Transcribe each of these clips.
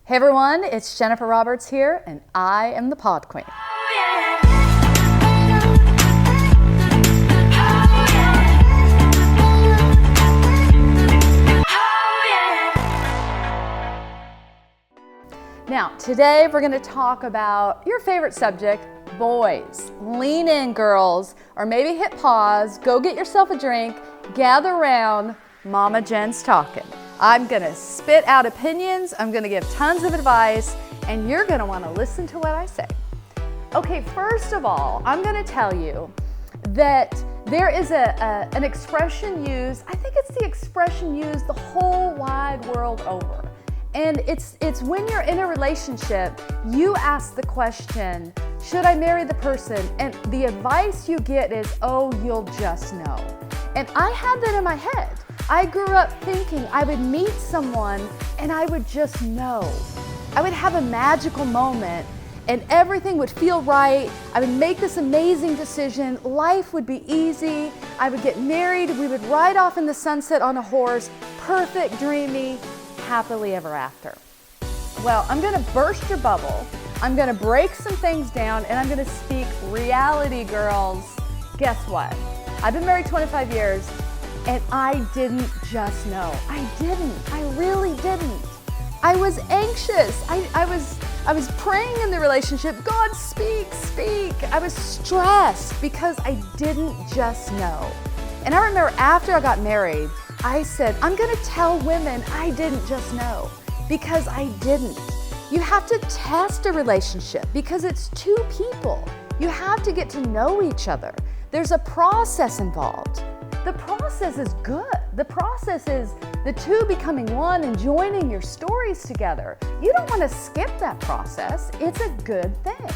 Hey everyone, it's Jennifer Roberts here, and I am the Podqueen. Now, today we're going to talk about your favorite subject, boys. Lean in, girls, or maybe hit pause, go get yourself a drink, gather around, Mama Jen's talking. I'm going to spit out opinions, I'm going to give tons of advice, and you're going to want to listen to what I say. Okay, first of all, I'm going to tell you that there is an expression used, I think it's the expression used the whole wide world over. And it's when you're in a relationship, you ask the question, should I marry the person? And the advice you get is, oh, you'll just know. And I had that in my head. I grew up thinking I would meet someone and I would just know. I would have a magical moment and everything would feel right. I would make this amazing decision. Life would be easy. I would get married. We would ride off in the sunset on a horse. Perfect, dreamy, happily ever after. Well, I'm going to burst your bubble. I'm going to break some things down and I'm going to speak reality, girls. Guess what? I've been married 25 years. And I didn't just know. I didn't. I really didn't. I was anxious. I was praying in the relationship, God, speak, speak. I was stressed because I didn't just know. And I remember after I got married, I said, I'm going to tell women I didn't just know because I didn't. You have to test a relationship because it's two people. You have to get to know each other. There's a process involved. The process is good. The process is the two becoming one and joining your stories together. You don't want to skip that process. It's a good thing.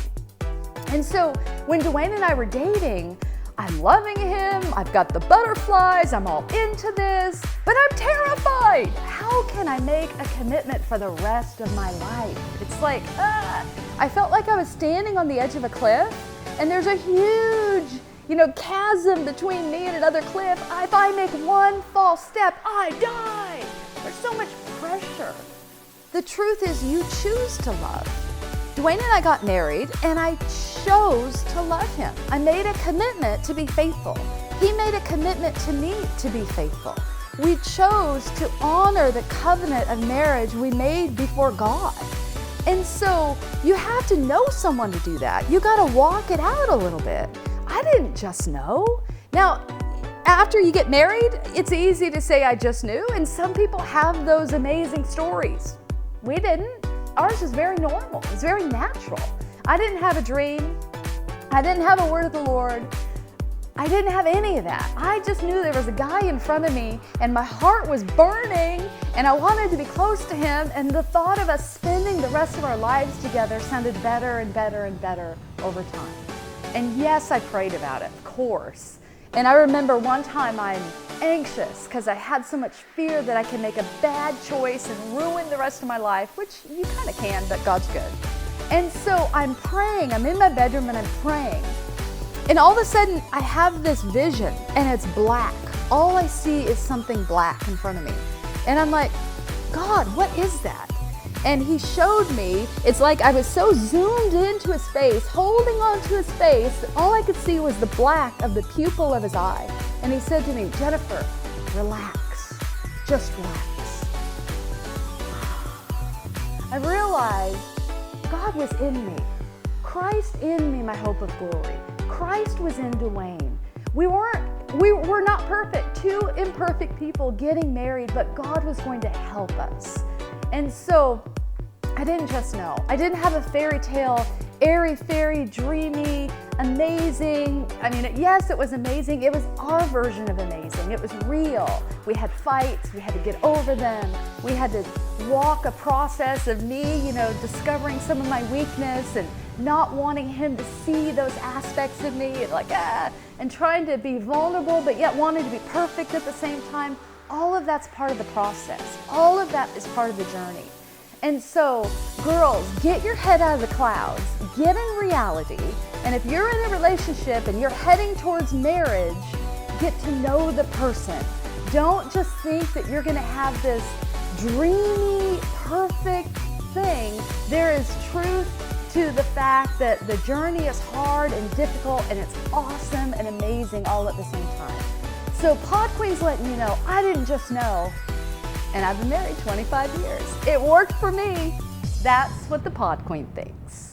And so when Dwayne and I were dating, I'm loving him. I've got the butterflies. I'm all into this, but I'm terrified. How can I make a commitment for the rest of my life? It's like, I felt like I was standing on the edge of a cliff and there's a huge chasm between me and another cliff. If I make one false step, I die. There's so much pressure. The truth is you choose to love. Dwayne and I got married and I chose to love him. I made a commitment to be faithful. He made a commitment to me to be faithful. We chose to honor the covenant of marriage we made before God. And so you have to know someone to do that. You got to walk it out a little bit. I didn't just know. Now, after you get married, it's easy to say, I just knew, and some people have those amazing stories. We didn't. Ours is very normal. It's very natural. I didn't have a dream. I didn't have a word of the Lord. I didn't have any of that. I just knew there was a guy in front of me, and my heart was burning, and I wanted to be close to him, and the thought of us spending the rest of our lives together sounded better and better and better over time. And yes, I prayed about it, of course. And I remember one time I'm anxious because I had so much fear that I can make a bad choice and ruin the rest of my life, which you kind of can, but God's good. And so I'm praying, I'm in my bedroom and I'm praying. And all of a sudden I have this vision and it's black. All I see is something black in front of me. And I'm like, God, what is that? And he showed me, it's like I was so zoomed into his face, holding on to his face, that all I could see was the black of the pupil of his eye. And he said to me, Jennifer, relax, just relax. I realized God was in me. Christ in me, my hope of glory. Christ was in Dwayne. We were not perfect, two imperfect people getting married, but God was going to help us. And so I didn't just know. I didn't have a fairy tale, airy-fairy, dreamy, amazing. I mean, yes, it was amazing. It was our version of amazing. It was real. We had fights. We had to get over them. We had to walk a process of me, discovering some of my weakness and not wanting him to see those aspects of me, and trying to be vulnerable, but yet wanting to be perfect at the same time. All of that's part of the process. All of that is part of the journey. And so, girls, get your head out of the clouds, get in reality, and if you're in a relationship and you're heading towards marriage, get to know the person. Don't just think that you're going to have this dreamy, perfect thing to the fact that the journey is hard and difficult and it's awesome and amazing all at the same time. So Podqueen's letting you know, I didn't just know, and I've been married 25 years. It worked for me. That's what the Podqueen thinks.